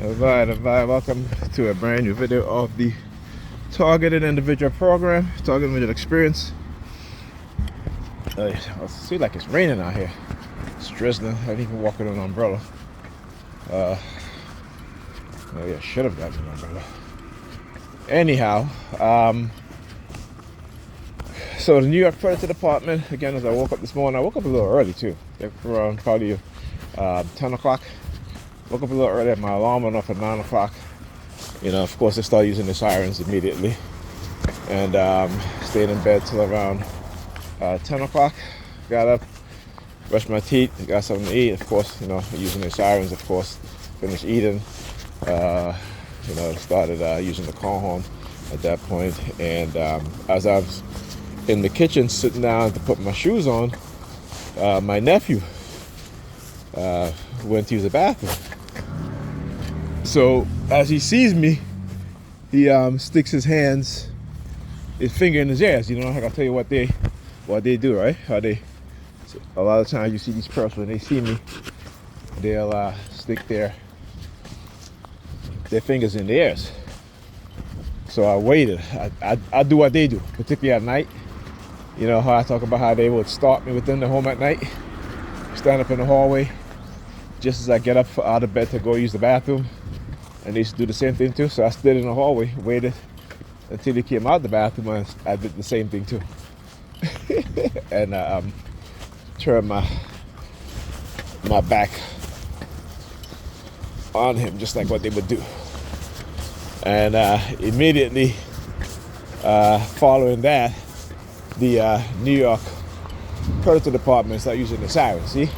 Alright, welcome to a brand new video of the Targeted Individual Program, Targeted Individual Experience. I see like it's raining out here. It's drizzling. I didn't even walk with an umbrella. Oh yeah, should have gotten an umbrella. Anyhow, so the New York Predators Department, again, as I woke up this morning, I woke up a little early too, around probably 10 o'clock. Woke up a little early. My alarm went off at 9 o'clock. You know, of course, I started using the sirens immediately. And stayed in bed till around 10 o'clock. Got up, brushed my teeth, got something to eat. Of course, you know, using the sirens, of course. Finished eating. You know, started using the call horn at that point. And as I was in the kitchen sitting down to put my shoes on, my nephew went to use the bathroom. So as he sees me, he sticks his finger in his ears. You know, I gotta tell you what they do, right? A lot of times you see these perps, when they see me, they'll stick their fingers in their ears. So I waited. I do what they do, particularly at night. You know how I talk about how they would stalk me within the home at night, stand up in the hallway just as I get up out of bed to go use the bathroom. And they used to do the same thing too. So I stood in the hallway, waited until he came out the bathroom, and I did the same thing too. And turned my back on him, just like what they would do. And immediately following that, the New York Predators Department started using the sirens. See,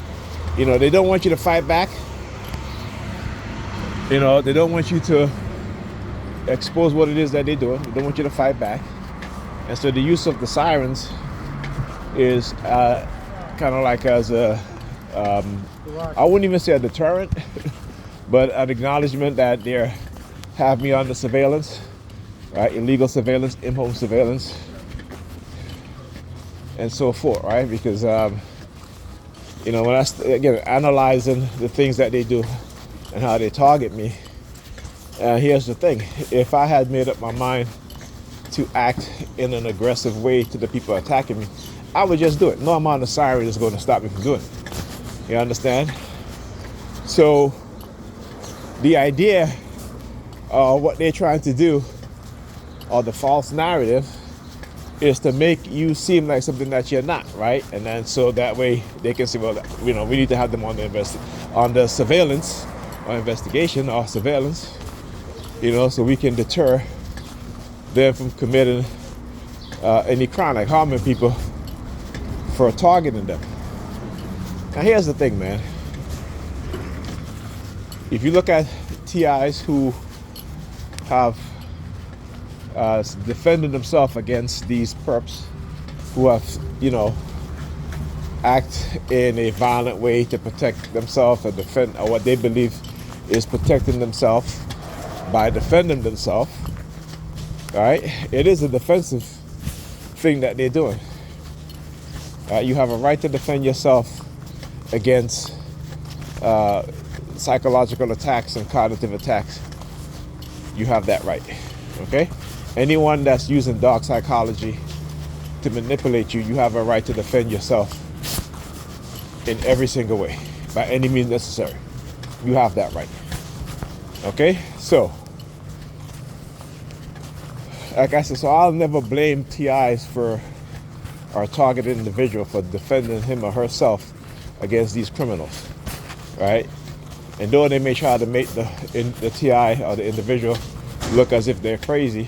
you know, they don't want you to fight back. You know, they don't want you to expose what it is that they're doing. They don't want you to fight back. And so the use of the sirens is kind of like as a, I wouldn't even say a deterrent, but an acknowledgement that they have me under surveillance, right? Illegal surveillance, in-home surveillance, and so forth, right? Because, you know, when again, analyzing the things that they do and how they target me, here's the thing. If I had made up my mind to act in an aggressive way to the people attacking me, I would just do it. No amount of siren is going to stop me from doing it. You understand? So the idea of what they're trying to do, or the false narrative, is to make you seem like something that you're not, right? And then so that way they can say, well, you know, we need to have them on the surveillance or investigation or surveillance, you know, so we can deter them from committing any crime, like harming people, for targeting them. Now here's the thing, man. If you look at TIs who have defended themselves against these perps, who have, you know, act in a violent way to protect themselves or defend, or what they believe is protecting themselves by defending themselves, right? It is a defensive thing that they're doing. You have a right to defend yourself against psychological attacks and cognitive attacks. You have that right, okay? Anyone that's using dark psychology to manipulate you, you have a right to defend yourself in every single way, by any means necessary. You have that right. Okay? So, like I said, so I'll never blame TIs for, or targeted individual for defending him or herself against these criminals, right? And though they may try to make the TI or the individual look as if they're crazy,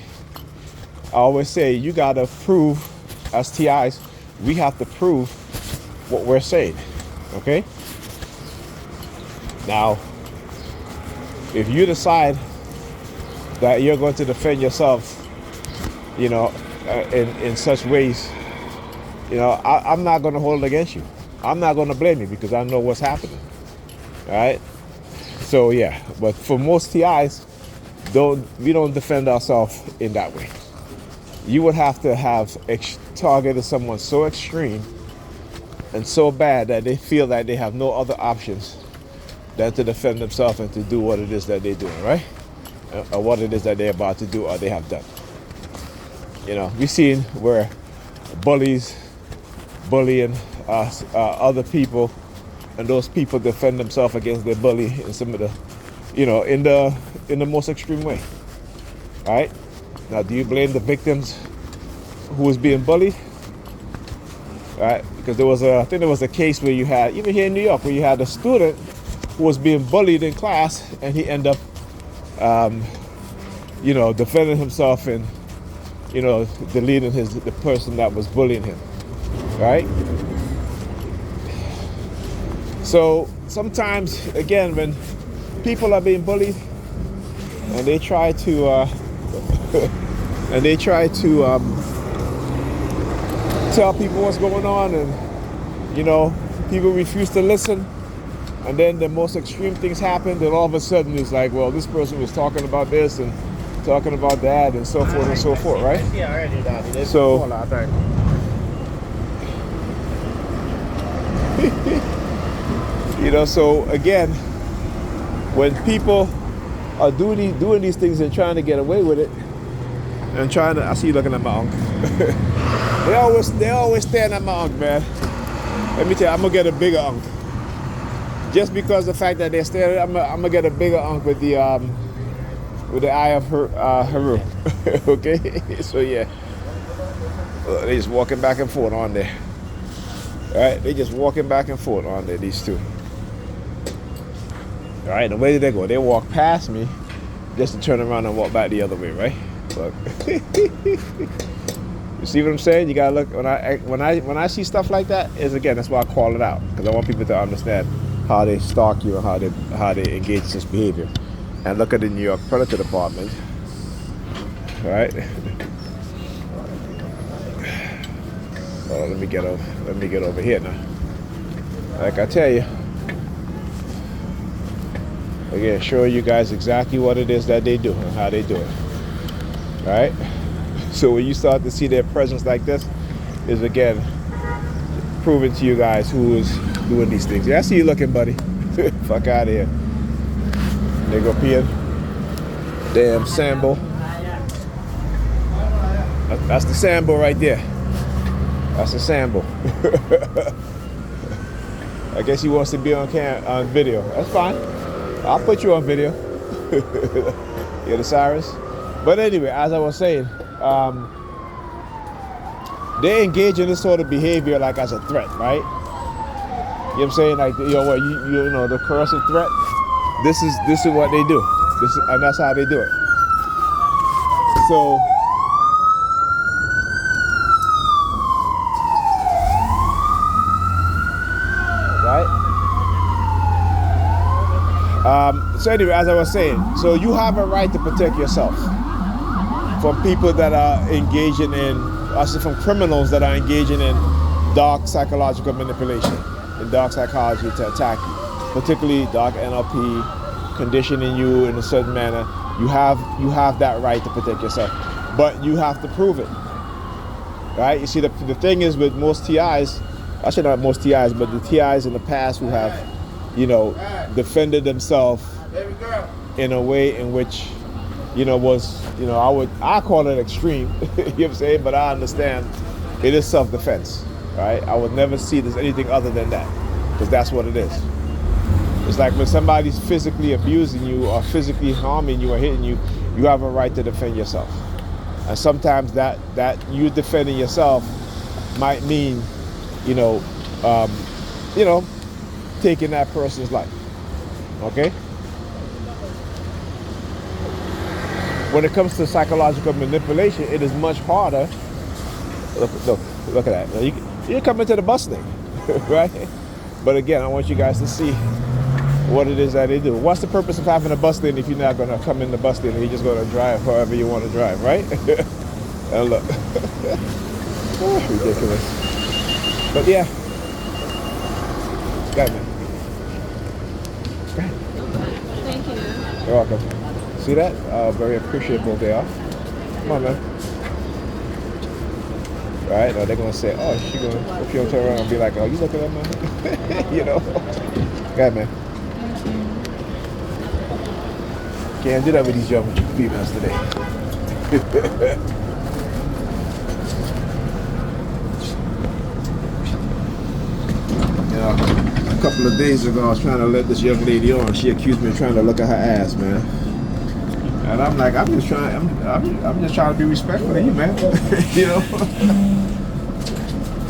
I always say, you gotta prove, as TIs, we have to prove what we're saying, okay? Now, if you decide that you're going to defend yourself, you know, in such ways, you know, I'm not going to hold it against you. I'm not going to blame you because I know what's happening, all right? So yeah, but for most TIs, we don't defend ourselves in that way. You would have to have targeted someone so extreme and so bad that they feel that they have no other options than to defend themselves and to do what it is that they're doing, right? Or what it is that they're about to do or they have done. You know, we've seen where bullies bullying other people, and those people defend themselves against their bully in some of the, you know, in the most extreme way. All right. Now, do you blame the victims who was being bullied? All right, because I think there was a case where you had, even here in New York, where you had a student who was being bullied in class, and he ended up, you know, defending himself and, you know, deleting the person that was bullying him. Right? So sometimes, again, when people are being bullied and they try to tell people what's going on, and, you know, people refuse to listen, and then the most extreme things happen, then all of a sudden it's like, well, this person was talking about this and talking about that and so forth and so forth, right? So you know, so again, when people are doing these things and trying to get away with it, and trying to, I see you looking at my uncle. they always staring at my uncle, man. Let me tell you, I'm gonna get a bigger uncle. Just because the fact that they're staring, I'm gonna get a bigger uncle with the eye of Haru. Okay, so yeah, they just walking back and forth on there. All right, they just walking back and forth on there, these two. All right, the way that they go, they walk past me just to turn around and walk back the other way, right? Look. You see what I'm saying? You gotta look, when I see stuff like that, that's why I call it out, because I want people to understand how they stalk you and how they engage in this behavior. And look at the New York Predator Department. All right. Oh, let me get over here now. Like I tell you, again, showing you guys exactly what it is that they do and how they do it. All right. So when you start to see their presence like this, is again proving to you guys who is doing these things. Yeah, I see you looking, buddy. Fuck out of here. Nigga peeing. Damn Sambo. That's the Sambo right there. That's a Sambo. I guess he wants to be on video. That's fine. I'll put you on video. You're the Cyrus. But anyway, as I was saying, they engage in this sort of behavior like as a threat, right? You know what I'm saying? Like, you know, the coercive threat. This is what they do. And that's how they do it. So, right? So anyway, as I was saying, so you have a right to protect yourself from people that are engaging in, from criminals that are engaging in dark psychological manipulation, in dark psychology to attack you, particularly dark NLP, conditioning you in a certain manner. You have that right to protect yourself, but you have to prove it, right? You see, the thing is with most TIs, actually not most TIs, but the TIs in the past who have, you know, defended themselves in a way in which, you know, was, you know, I call it extreme, you know what I'm saying? But I understand it is self-defense, right? I would never see this anything other than that, because that's what it is. It's like when somebody's physically abusing you or physically harming you or hitting you, you have a right to defend yourself. And sometimes that you defending yourself might mean, you know, taking that person's life. Okay? When it comes to psychological manipulation, it is much harder. Look at that. You come into the bus thing, right? But again, I want you guys to see what it is that they do. What's the purpose of having a bus lane if you're not going to come in the bus lane and you're just going to drive however you want to drive, right? And look. Ridiculous. But yeah. Got me. Thank you. You're welcome. See that? Very appreciable they are. Come on, man. Right? Now they're going to say, oh, she going to turn around and be like, oh, you looking at me? You know? Go ahead, man. Can't do that with these young females today. You know, a couple of days ago, I was trying to let this young lady on. She accused me of trying to look at her ass, man. And I'm like, I'm just trying to be respectful to you, man. You know.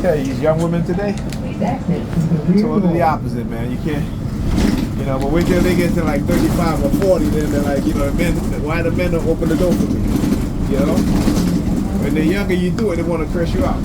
Yeah, these young women today, totally the opposite, man. You can't, you know. But wait till they get to like 35 or 40, then they're like, you know, the men. Why the men don't open the door for me? You know. When they're younger, you do it. They want to curse you out.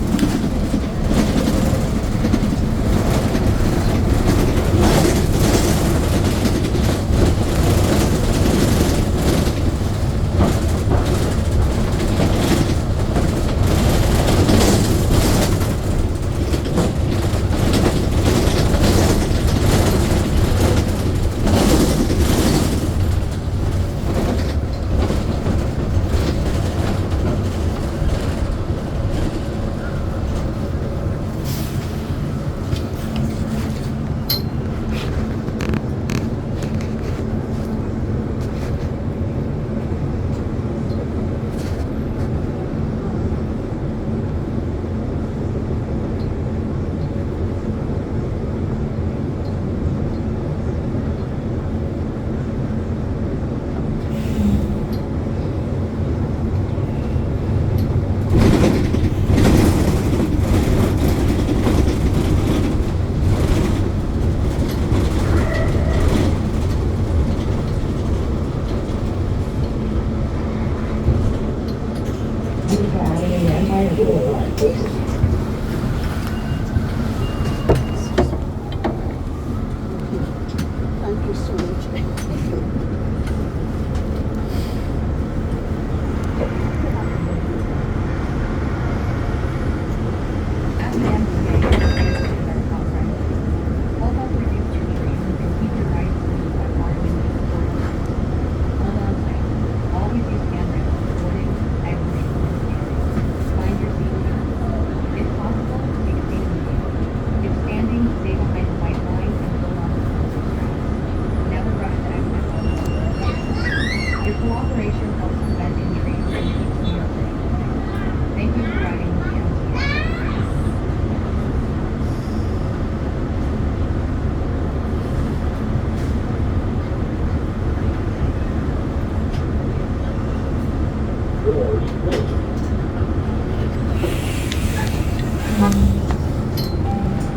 Thank you so much.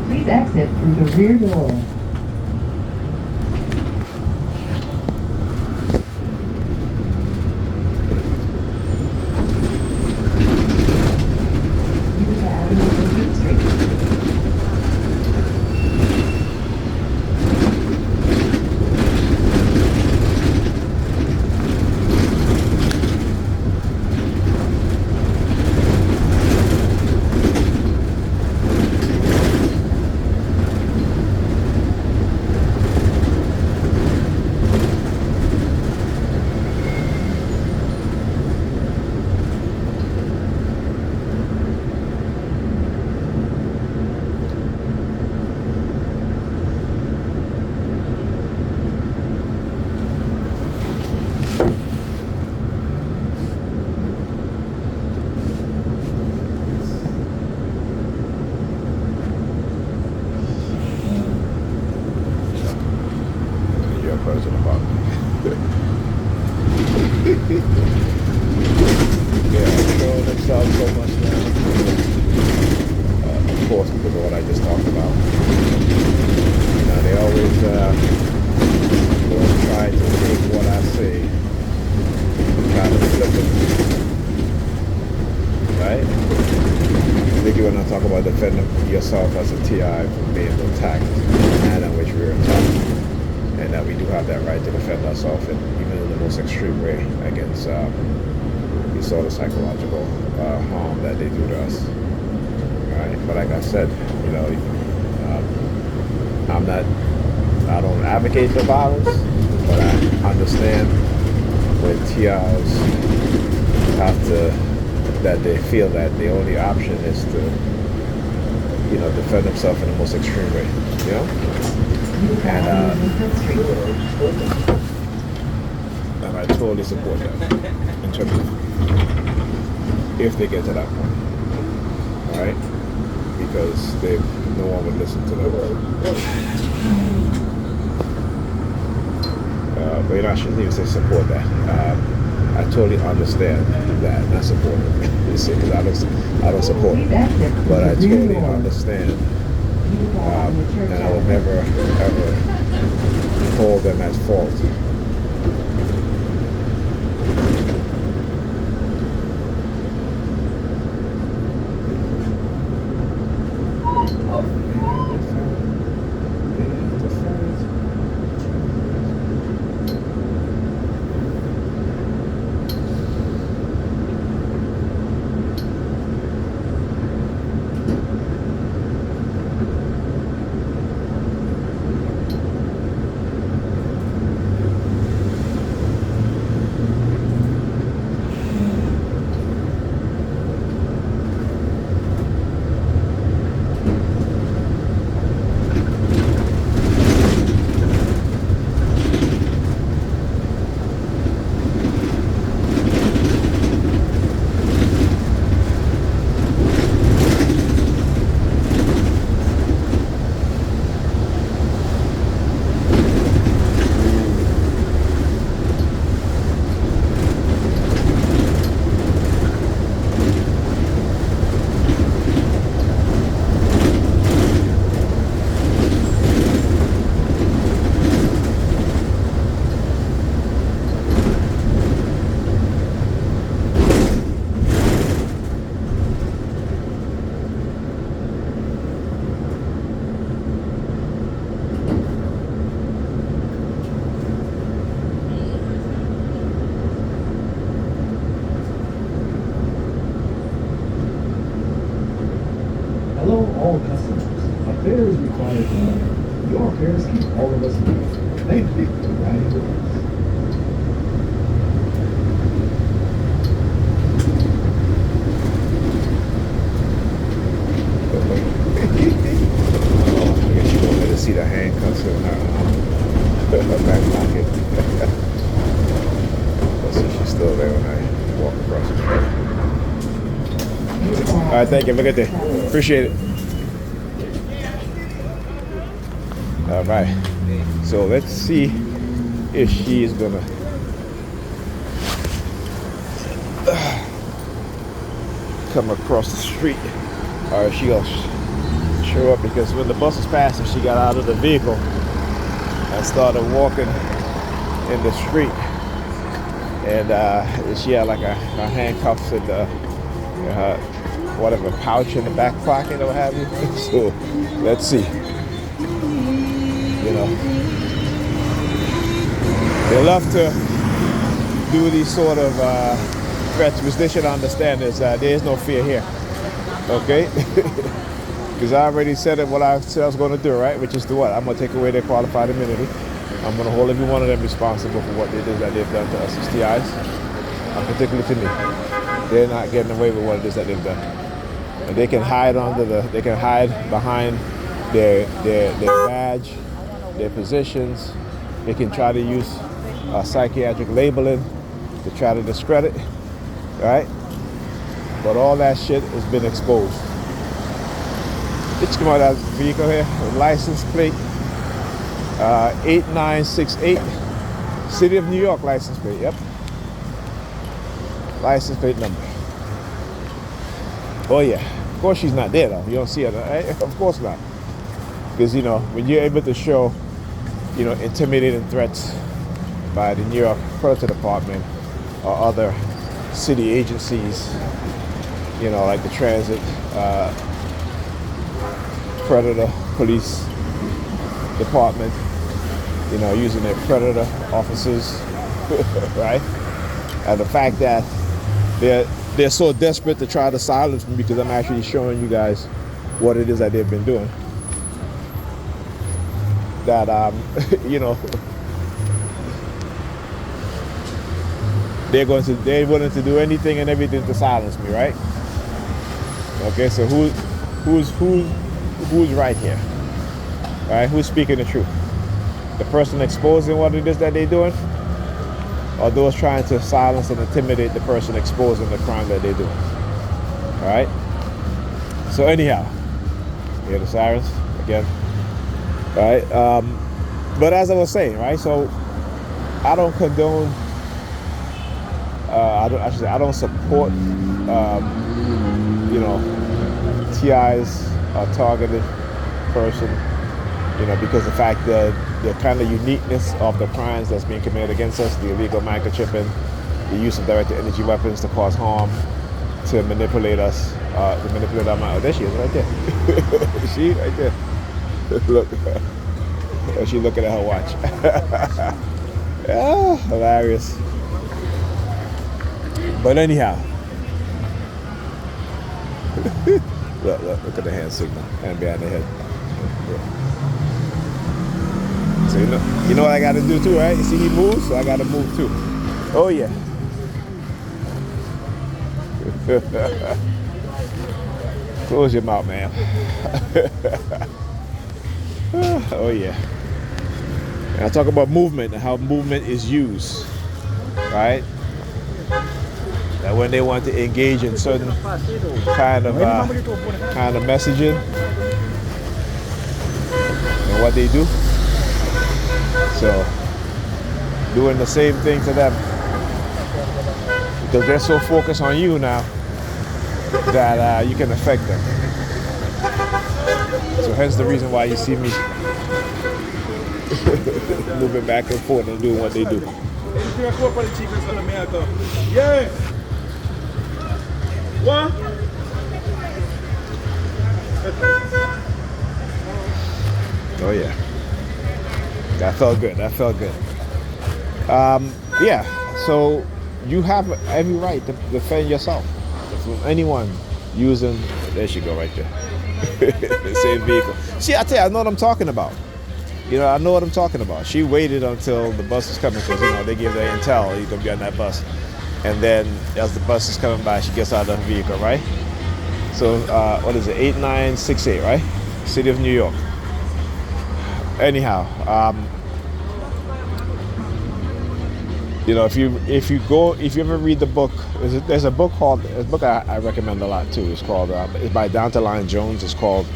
Please exit through the rear door. President about yeah, showing themselves so much now. Of course, because of what I just talked about. You know, they always try to take what I say and try to flip it. Right? Particularly when I talk about defending yourself as a TI from being attacked, and in which we were attacked. And that we do have that right to defend ourselves, and even in the most extreme way, against the sort of psychological harm that they do to us. Right? But like I said, you know, I don't advocate for violence, but I understand when TIs have to, that they feel that the only option is to, you know, defend themselves in the most extreme way, you know? And I totally support that in terms of if they get to that point. All right? Because no one would listen to them. But I shouldn't even say support that. I totally understand that and I support it. You see, because I don't support it. But I totally understand. And I will never, ever hold them at fault. Hello, all customers. A fare is required to ride. Your fares keep all of us moving. Thank you for riding with us. Oh, I guess you want me to see the handcuffs in her back pocket. Let's see, she's still there when I walk across the street. All right, thank you. Have a good day. Appreciate it. All right. So let's see if she's gonna come across the street, or if she gonna show up. Because when the bus was passing, she got out of the vehicle and started walking in the street, and she had like her handcuffs and her whatever pouch in the back pocket or what have you. So let's see. You know, they love to do these sort of threats, which they should understand is there is no fear here. Okay? Because I already said what I said I was going to do, right? Which is to what? I'm going to take away their qualified immunity. I'm going to hold every one of them responsible for what they did that they've done to us as TIs, and particularly to me. They're not getting away with what it is that they've done. And they can hide they can hide behind their badge, their positions. They can try to use psychiatric labeling to try to discredit, right? But all that shit has been exposed. Let's come out of that vehicle here, license plate 8968, City of New York license plate, yep. License plate number. Oh yeah, of course she's not there though. You don't see her, right? Of course not. Because, you know, when you're able to show, you know, intimidating threats by the New York Predator Department or other city agencies, you know, like the Transit Predator Police Department, you know, using their Predator officers, right? And the fact that they're so desperate to try to silence me because I'm actually showing you guys what it is that they've been doing. That you know, they're willing to do anything and everything to silence me, right? Okay, so who's right here? All right, who's speaking the truth? The person exposing what it is that they're doing, or those trying to silence and intimidate the person exposing the crime that they do. All right. So anyhow, you hear the sirens again. All right. But as I was saying, right. So I don't condone. I don't support. TI's targeted person. Because the fact that the kind of uniqueness of the crimes that's being committed against us, the illegal microchipping, the use of directed energy weapons to cause harm, to manipulate us, to manipulate our mind. Oh, there she is, right there. She right there. Look, she's looking at her watch. Yeah, hilarious. But anyhow, look at the hand signal, hand behind the head. Yeah. So you know what I got to do too, right? You see he moves, so I got to move too. Oh yeah. Close your mouth, man. Oh yeah. And I talk about movement and how movement is used, right? That when they want to engage in certain kind of messaging and what they do. So doing the same thing to them because they're so focused on you now that you can affect them. So hence the reason why you see me moving back and forth and doing what they do. Yeah. What? Oh yeah. That felt good. Yeah. So you have every right to defend yourself from anyone using. There she go, right there. The same vehicle. See, I tell you, I know what I'm talking about. I know what I'm talking about. She waited until the bus was coming because they give their intel you're gonna be on that bus, and then as the bus is coming by, she gets out of the vehicle, right? So what is it? 8968, right? City of New York. Anyhow, if you ever read the book, there's a book I recommend a lot too. It's called it's by Dante Jones. It's called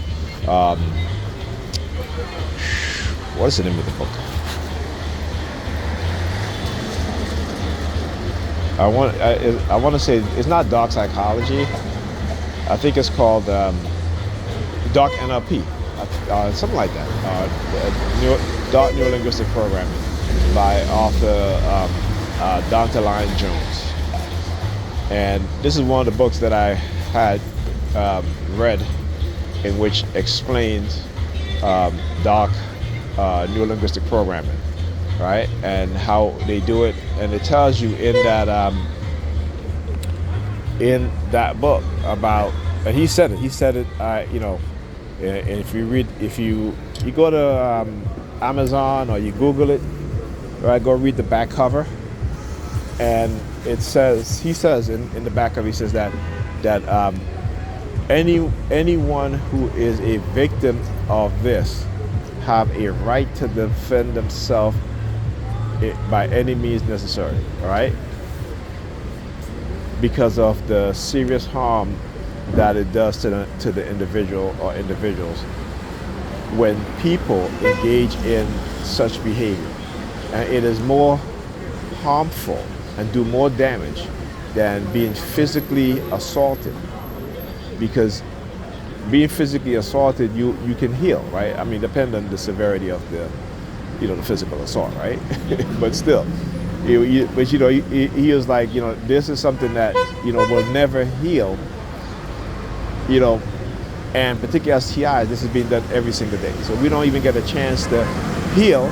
what is the name of the book? I want to say it's not Dark Psychology. I think it's called Dark NLP, something like that. Dark Neurolinguistic Programming by author Dante Jones. And this is one of the books that I had read in which explained dark neurolinguistic programming, right? And how they do it. And it tells you in that book about, and he said it, and if you go to Amazon or you Google it, right, go read the back cover. And he says in the back cover, he says that anyone who is a victim of this have a right to defend themselves by any means necessary, all right? Because of the serious harm that it does to the individual or individuals when people engage in such behavior. And it is more harmful and do more damage than being physically assaulted, because being physically assaulted, you can heal, right? I mean, depending on the severity of the physical assault, right? But still, he was like, this is something that will never heal, and particularly as TIs, this is being done every single day, so we don't even get a chance to heal,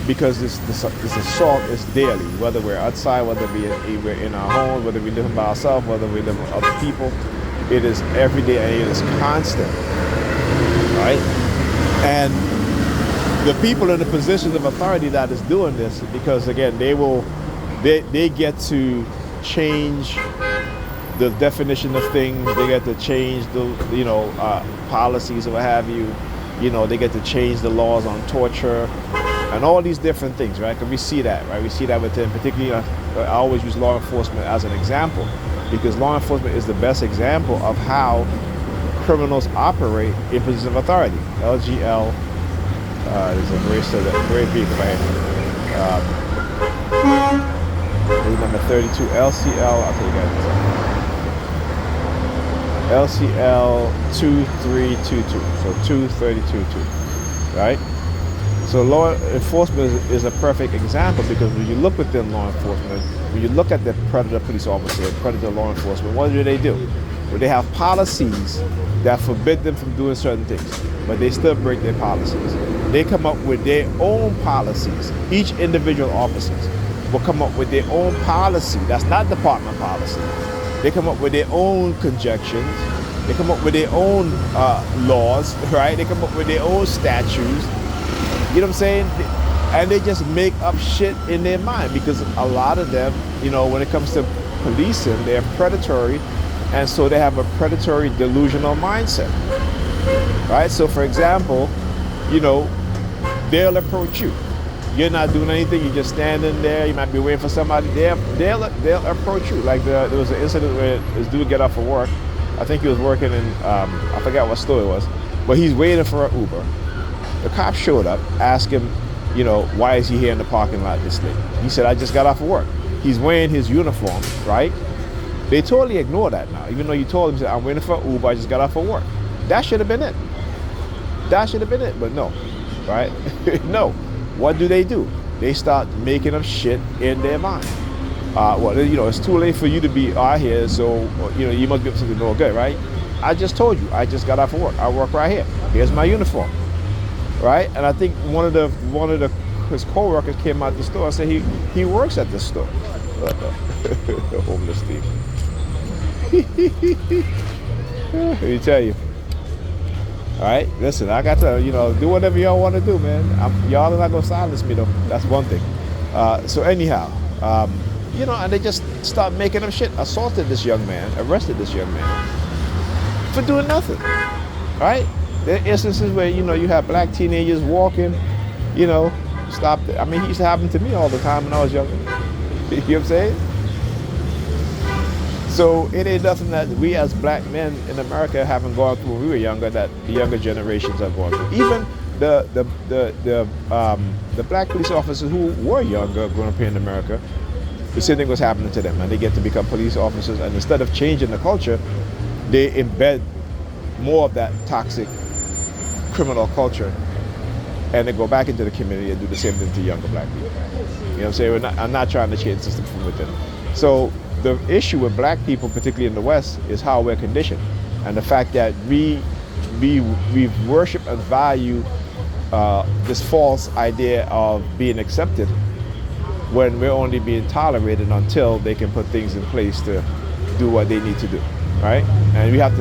because this assault is daily, whether we're outside, whether we're in our home, whether we're living by ourselves, whether we live with other people. It is every day and it is constant, right? And the people in the position of authority that is doing this, because again, they get to change the definition of things, they get to change the policies or what have you. They get to change the laws on torture. and all these different things, right? Because we see that, right? We see that within, particularly, I always use law enforcement as an example, because law enforcement is the best example of how criminals operate in positions of authority. LGL is a great vehicle right here. Number 32, LCL, I'll tell you guys. LCL 2322, so 2322, right? So law enforcement is a perfect example, because when you look within law enforcement, when you look at the predator police officer, predator law enforcement, what do? Well, they have policies that forbid them from doing certain things, but they still break their policies. They come up with their own policies. Each individual officers will come up with their own policy. That's not department policy. They come up with their own conjectures. They come up with their own laws, right? They come up with their own statutes. You know what I'm saying? And they just make up shit in their mind, because a lot of them, when it comes to policing, they're predatory, and so they have a predatory delusional mindset, right? So for example, they'll approach you. You're not doing anything. You're just standing there. You might be waiting for somebody. They'll approach you. Like there was an incident where this dude got off of work. I think he was working in I forgot what store it was, but he's waiting for an Uber. The cop showed up, asked him, why is he here in the parking lot this late? He said, I just got off of work. He's wearing his uniform, right? They totally ignore that now, even though you told him, I'm waiting for an Uber, I just got off of work. That should have been it. That should have been it, but no, right? No. What do? They start making up shit in their mind. It's too late for you to be out here, so, you must be up to something no good, right? I just told you, I just got off of work. I work right here. Here's my uniform, right? And I think one of his co-workers came out the store and said he works at this store. The homeless thief. Let me tell you. All right, listen, I got to, do whatever y'all want to do, man. Y'all are not going to silence me, though. That's one thing. So anyhow, and they just start making up shit. Assaulted this young man, arrested this young man for doing nothing, right? There are instances where, you have black teenagers walking, stop. I mean, it used to happen to me all the time when I was younger. You know what I'm saying? So it ain't nothing that we as black men in America haven't gone through when we were younger, that the younger generations are going through. Even the black police officers who were younger growing up here in America, the same thing was happening to them, and they get to become police officers, and instead of changing the culture, they embed more of that toxic criminal culture, and they go back into the community and do the same thing to younger black people. You know what I'm saying? I'm not trying to change the system from within. So the issue with black people, particularly in the West, is how we're conditioned, and the fact that we worship and value this false idea of being accepted, when we're only being tolerated until they can put things in place to do what they need to do, right? And we have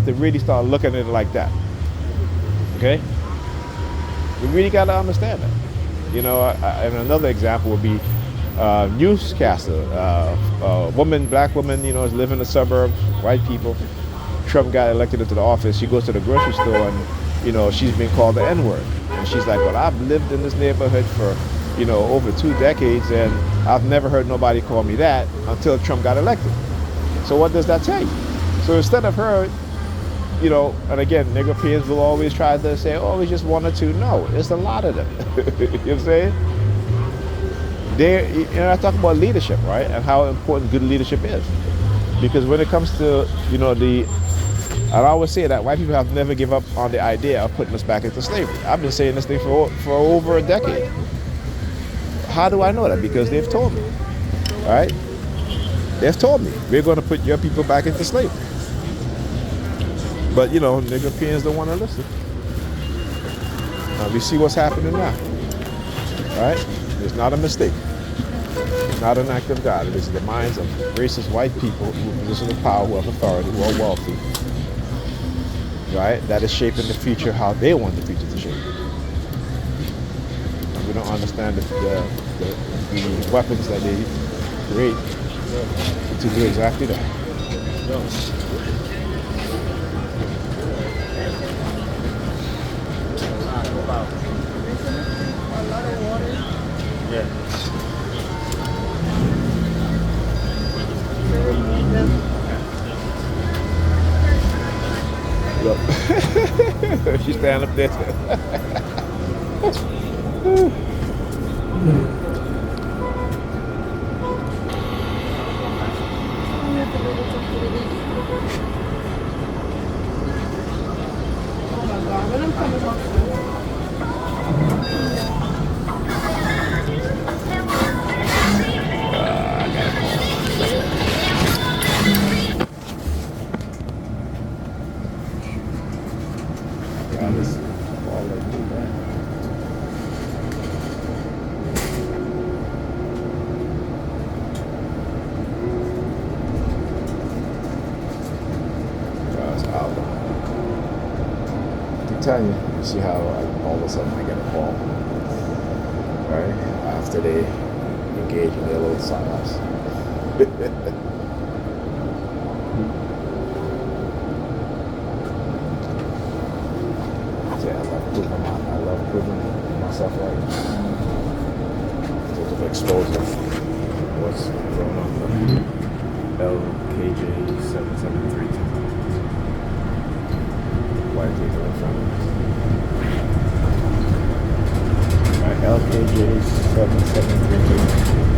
to really start looking at it like that. Okay? We really got to understand that. And another example would be newscaster, black woman, is living in the suburbs, white people. Trump got elected into the office. She goes to the grocery store and, she's been called the N-word. And she's like, well, I've lived in this neighborhood for, over 2 decades, and I've never heard nobody call me that until Trump got elected. So what does that tell you? So instead of her, and again, nigger peers will always try to say, oh, it's just one or two. No, it's a lot of them. You know what I'm saying? I talk about leadership, right? And how important good leadership is. Because when it comes to, and I always say that white people have never given up on the idea of putting us back into slavery. I've been saying this thing for over a decade. How do I know that? Because they've told me, all right? They've told me, we're going to put your people back into slavery. But, nigger peons don't want to listen. We see what's happening now, all right? It's not a mistake. It's not an act of God. It is the minds of racist white people who are positions of power, who have authority, who are wealthy, right? That is shaping the future how they want the future to shape. And we don't understand the weapons that they create to do exactly that. lot of water. Yeah. Look. She's standing up there. Oh my God, when I'm coming home. God, this all they do, man. God's out. I'm telling you, you see how all of a sudden I get a call, right? After they engage in their little psyops. Yeah, I love proving myself right. Sort of exposing what's going on. LKJ 7732. White people in front of us. Alright, LKJ 7732.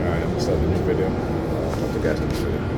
Alright, I'm gonna start the new video. I'll talk to you guys in this video.